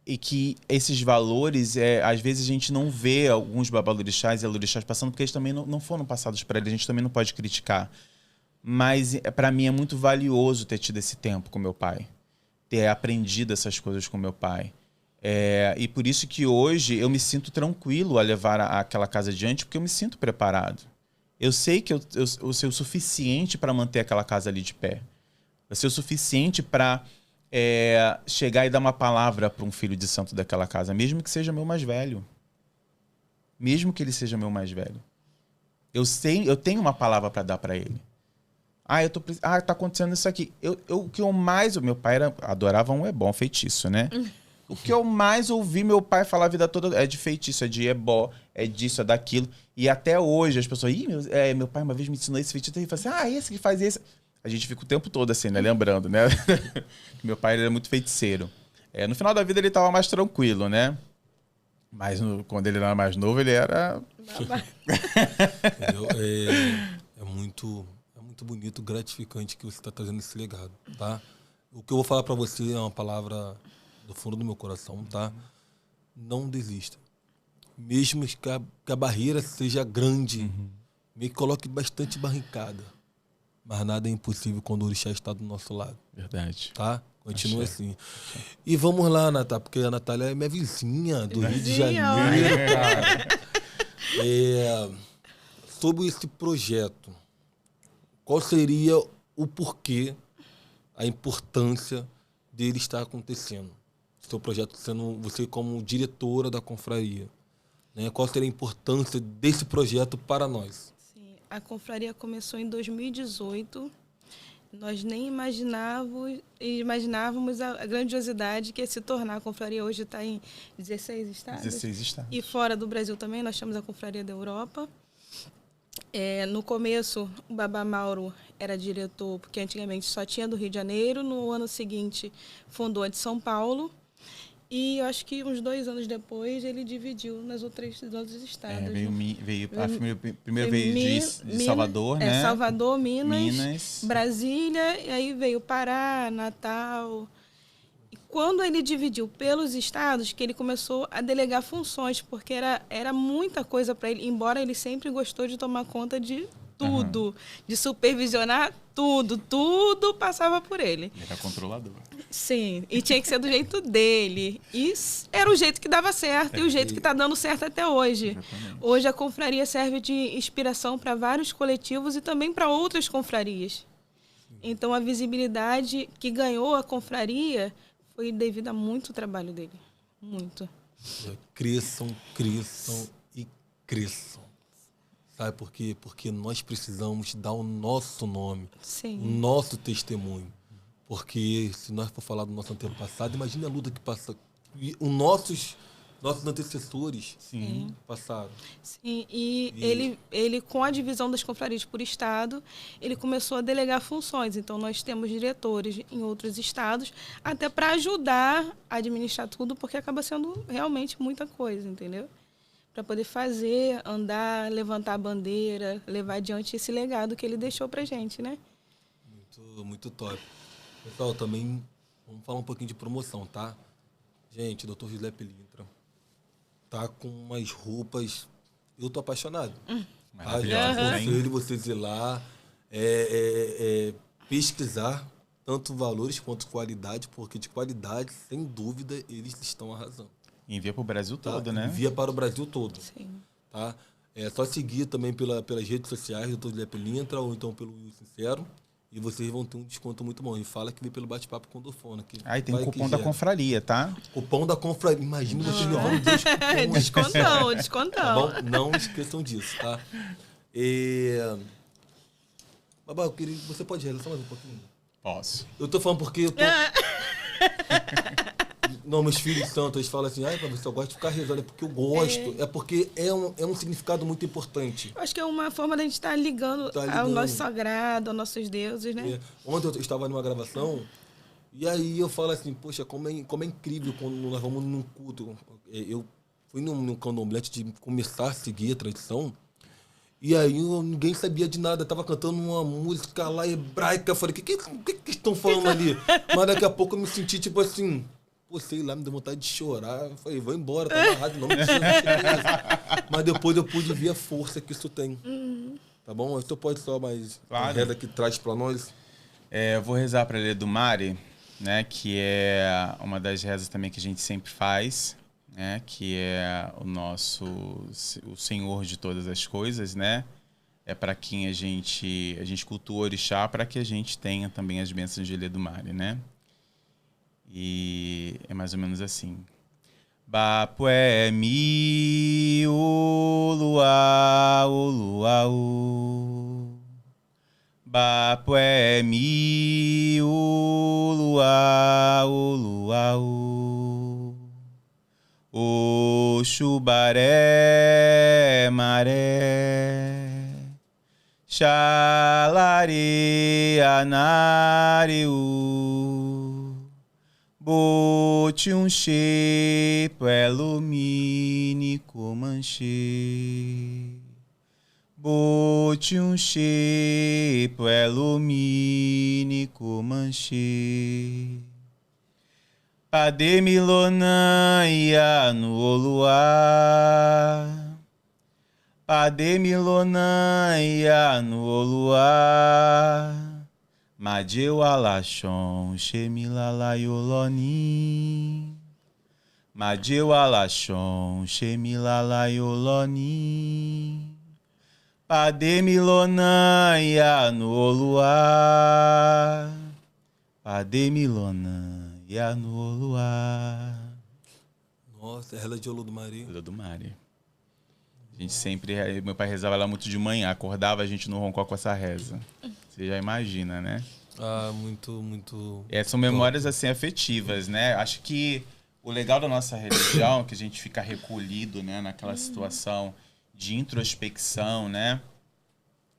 E que esses valores, às vezes a gente não vê alguns babalorixás e alorixás passando, porque eles também não foram passados para ele, a gente também não pode criticar. Mas para mim é muito valioso ter tido esse tempo com meu pai, ter aprendido essas coisas com meu pai. E por isso que hoje eu me sinto tranquilo a levar aquela casa adiante, porque eu me sinto preparado. Eu sei que eu sei o suficiente para manter aquela casa ali de pé. Eu sei o suficiente para chegar e dar uma palavra para um filho de santo daquela casa, mesmo que seja meu mais velho. Mesmo que ele seja meu mais velho. Eu tenho uma palavra para dar para ele. Tá acontecendo isso aqui. O que eu mais... Meu pai adorava um ebó, um feitiço, né? O que eu mais ouvi meu pai falar a vida toda é de feitiço, é de ebó, é disso, é daquilo. E até hoje as pessoas... meu pai uma vez me ensinou esse feitiço. E falou assim, esse que faz esse... A gente fica o tempo todo assim, né? Lembrando, né? Meu pai era muito feiticeiro. No final da vida ele estava mais tranquilo, né? Mas quando ele era mais novo, ele era... Entendeu? É muito bonito, gratificante que você está trazendo esse legado, tá? O que eu vou falar para você é uma palavra do fundo do meu coração, tá? Não desista. Mesmo que a barreira seja grande, meio que coloque bastante barricada. Mas nada é impossível quando o orixá está do nosso lado. Verdade. Tá? Continua assim. E vamos lá, Natália, porque a Natália é minha vizinha do Rio de Janeiro, cara. Sobre esse projeto, qual seria o porquê, a importância dele estar acontecendo? Seu projeto sendo você como diretora da confraria, né? Qual seria a importância desse projeto para nós? A confraria começou em 2018. Nós nem imaginávamos a grandiosidade que ia se tornar. A confraria hoje está em 16 estados. 16 estados. E fora do Brasil também, nós temos a confraria da Europa. No começo, o Babá Mauro era diretor, porque antigamente só tinha do Rio de Janeiro. No ano seguinte, fundou a de São Paulo. E eu acho que uns 2 anos depois ele dividiu nos outros estados. Primeiro veio de Salvador, né? Salvador, Minas, Brasília, e aí veio Pará, Natal. E quando ele dividiu pelos estados, que ele começou a delegar funções, porque era muita coisa para ele, embora ele sempre gostou de tomar conta de tudo, de supervisionar tudo passava por ele. Ele era controlador. Sim, e tinha que ser do jeito dele. E era o jeito que dava certo e o jeito que está dando certo até hoje. Exatamente. Hoje a confraria serve de inspiração para vários coletivos e também para outras confrarias. Então a visibilidade que ganhou a confraria foi devido a muito trabalho dele. Muito. Cresçam e cresçam. Sabe por quê? Porque nós precisamos dar o nosso nome, Sim. o nosso testemunho. Porque se nós for falar do nosso antepassado, imagina a luta que passa. Os nossos antecessores passaram. Sim, e ele, com a divisão das confrarias por estado, ele começou a delegar funções. Então, nós temos diretores em outros estados, até para ajudar a administrar tudo, porque acaba sendo realmente muita coisa, entendeu? Para poder fazer, andar, levantar a bandeira, levar adiante esse legado que ele deixou para gente, né? Muito top. Pessoal, também vamos falar um pouquinho de promoção, tá? Gente, Dr. José Pilintra tá com umas roupas... Eu tô apaixonado. Maravilhoso, tá? Aconselho vocês ir lá, pesquisar tanto valores quanto qualidade, porque de qualidade, sem dúvida, eles estão arrasando. Envia pro Brasil tá? todo, né? Envia para o Brasil todo. Sim. Tá? É só seguir também pelas redes sociais do Dr. Guilherme Pilintra ou então pelo Will Sincero e vocês vão ter um desconto muito bom. E fala que veio pelo bate-papo com o Dofona. Aí tem o cupom da confraria, tá? Cupom da confraria. Imagina vocês levando 2 cupons. Descontão, Tá descontão. bom? Não esqueçam disso, tá? Babá, eu queria... Você pode realizar mais um pouquinho? Posso. Eu tô falando porque eu tô... Não, meus filhos santos, eles falam assim, ai, papai, eu gosto de ficar rezando, é porque eu gosto, é porque é um significado muito importante. Eu acho que é uma forma da gente estar ligando ao nosso sagrado, aos nossos deuses, né? Ontem eu estava numa gravação, e aí eu falo assim, poxa, como é incrível quando nós vamos num culto. Eu fui num candomblé antes de começar a seguir a tradição, e aí ninguém sabia de nada, eu tava cantando uma música lá hebraica, eu falei, o que estão falando ali? Mas daqui a pouco eu me senti tipo assim... Pô, sei lá, me deu vontade de chorar. Eu falei, vou embora, tá amarrado, não precisa. Mas depois eu pude ver a força que isso tem. Tá bom? Então pode só mais uma reza que traz pra nós. Eu vou rezar pra Lê do Mari, né? Que é uma das rezas também que a gente sempre faz, né? Que é o Senhor de todas as coisas, né? É para quem a gente cultua o orixá, para que a gente tenha também as bênçãos de Lê do Mari, né? E é mais ou menos assim. Bapué mi o luau Bapué mi o luau O chubaré maré Xalari anariu Bote um chepo elumine comanche Bote um chepo elumine comanche Pademilonâia no oluá Pademilonâia no oluá Madeu alachon, chemilalayoloni. Madeu alachon, chemilalayoloni. Pademilonâia no oluá. Pademilonâia no oluá. Nossa, é reza de Olô do Mari. Olô do Mari. A gente sempre... Meu pai rezava lá muito de manhã. Acordava a gente no roncó com essa reza. Você já imagina, né? Ah, muito... São memórias, assim, afetivas, né? Acho que o legal da nossa religião é que a gente fica recolhido, né? Naquela situação de introspecção, né?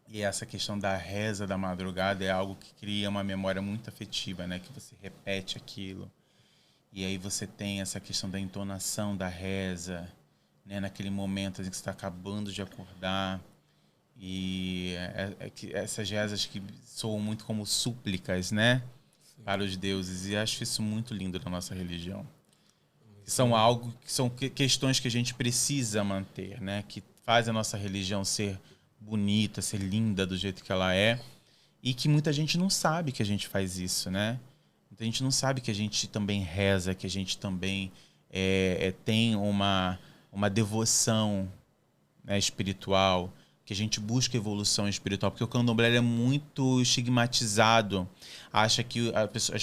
E essa questão da reza da madrugada é algo que cria uma memória muito afetiva, né? Que você repete aquilo. E aí você tem essa questão da entonação da reza, né? Naquele momento em que você está acabando de acordar. E essas rezas que soam muito como súplicas, né? Sim. Para os deuses. E acho isso muito lindo na nossa religião. São questões que a gente precisa manter, né? Que faz a nossa religião ser bonita, ser linda do jeito que ela é. E que muita gente não sabe que a gente faz isso, né? Muita gente não sabe que a gente também reza, que a gente também tem uma devoção, né, espiritual, que a gente busca evolução espiritual, porque o candomblé é muito estigmatizado. As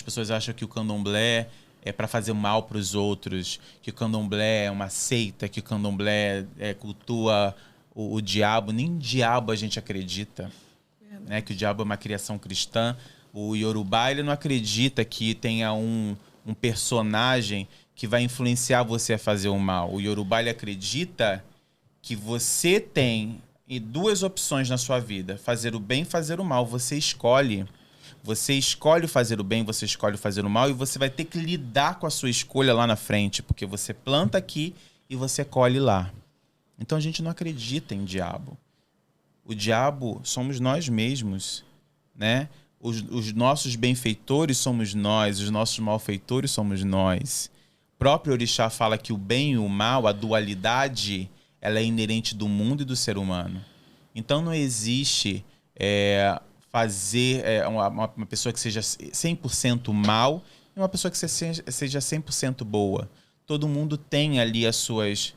pessoas acham que o candomblé é para fazer mal para os outros, que o candomblé é uma seita, que o candomblé cultua o diabo. Nem diabo a gente acredita, né? Que o diabo é uma criação cristã. O Yorubá, ele não acredita que tenha um personagem que vai influenciar você a fazer o mal. O Yorubá, ele acredita que você tem duas opções na sua vida: fazer o bem e fazer o mal. Você escolhe fazer o bem, você escolhe fazer o mal, e você vai ter que lidar com a sua escolha lá na frente, porque você planta aqui e você colhe lá. Então a gente não acredita em diabo. O diabo somos nós mesmos, né? Os nossos benfeitores somos nós, os nossos malfeitores somos nós. O próprio orixá fala que o bem e o mal, a dualidade, ela é inerente do mundo e do ser humano. Então não existe fazer uma pessoa que seja 100% mal e uma pessoa que seja 100% boa. todo mundo tem ali as suas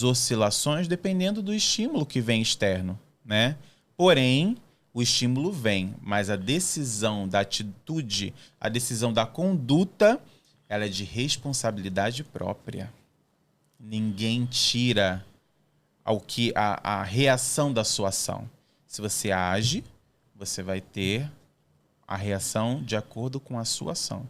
oscilações dependendo do estímulo que vem externo, né? Porém, o estímulo vem, mas a decisão da atitude, a decisão da conduta, ela é de responsabilidade própria. Ninguém tira a reação da sua ação. Se você age, você vai ter a reação de acordo com a sua ação.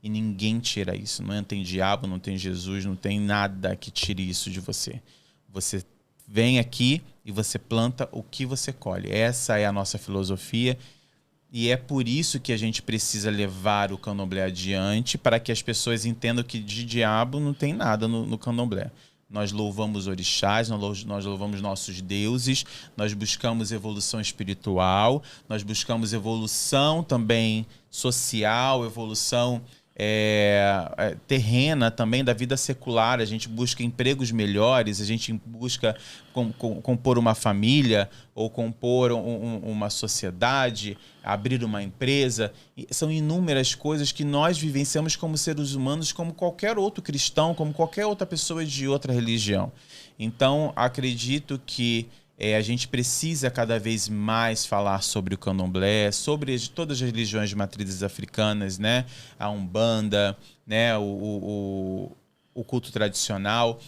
E ninguém tira isso. Não tem diabo, não tem Jesus, não tem nada que tire isso de você. Você vem aqui e você planta o que você colhe. Essa é a nossa filosofia. E é por isso que a gente precisa levar o candomblé adiante, para que as pessoas entendam que de diabo não tem nada no candomblé. Nós louvamos orixás, nós louvamos nossos deuses, nós buscamos evolução espiritual, nós buscamos evolução também social, evolução terrena também, da vida secular. A gente busca empregos melhores, a gente busca compor uma família ou compor uma sociedade, abrir uma empresa. E são inúmeras coisas que nós vivenciamos como seres humanos, como qualquer outro cristão, como qualquer outra pessoa de outra religião. Então, acredito que a gente precisa cada vez mais falar sobre o candomblé, sobre todas as religiões de matrizes africanas, né? A Umbanda, né? O culto tradicional.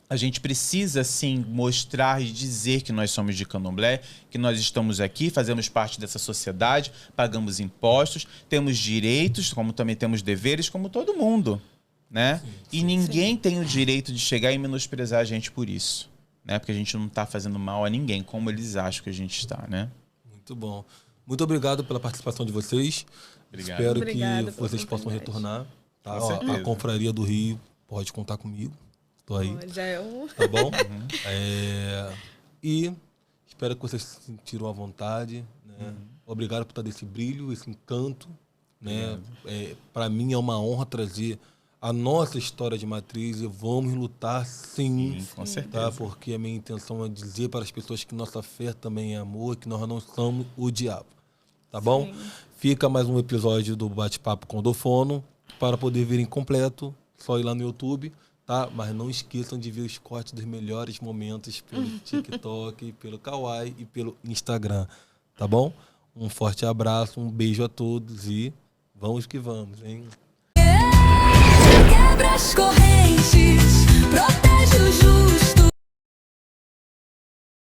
A gente precisa, sim, mostrar e dizer que nós somos de candomblé, que nós estamos aqui, fazemos parte dessa sociedade, pagamos impostos, temos direitos, como também temos deveres, como todo mundo, né? E ninguém tem o direito de chegar e menosprezar a gente por isso. Né? Porque a gente não está fazendo mal a ninguém, como eles acham que a gente está, né? Muito bom. Muito obrigado pela participação de vocês. Obrigado. Espero que vocês possam retornar. Tá? Ó, a Confraria do Rio pode contar comigo. Estou aí. Já é um... Tá bom? E espero que vocês se sentiram à vontade. Né? Obrigado por estar desse brilho, esse encanto. Né? Para mim é uma honra trazer a nossa história de matriz. E vamos lutar, sim, com certeza. Tá? Porque a minha intenção é dizer para as pessoas que nossa fé também é amor, que nós não somos o diabo. Tá bom? Sim. Fica mais um episódio do Bate-Papo com Dofono. Para poder ver em completo, só ir lá no YouTube. Tá? Mas não esqueçam de ver os cortes dos melhores momentos pelo TikTok, pelo Kawaii e pelo Instagram. Tá bom? Um forte abraço, um beijo a todos e vamos que vamos, hein?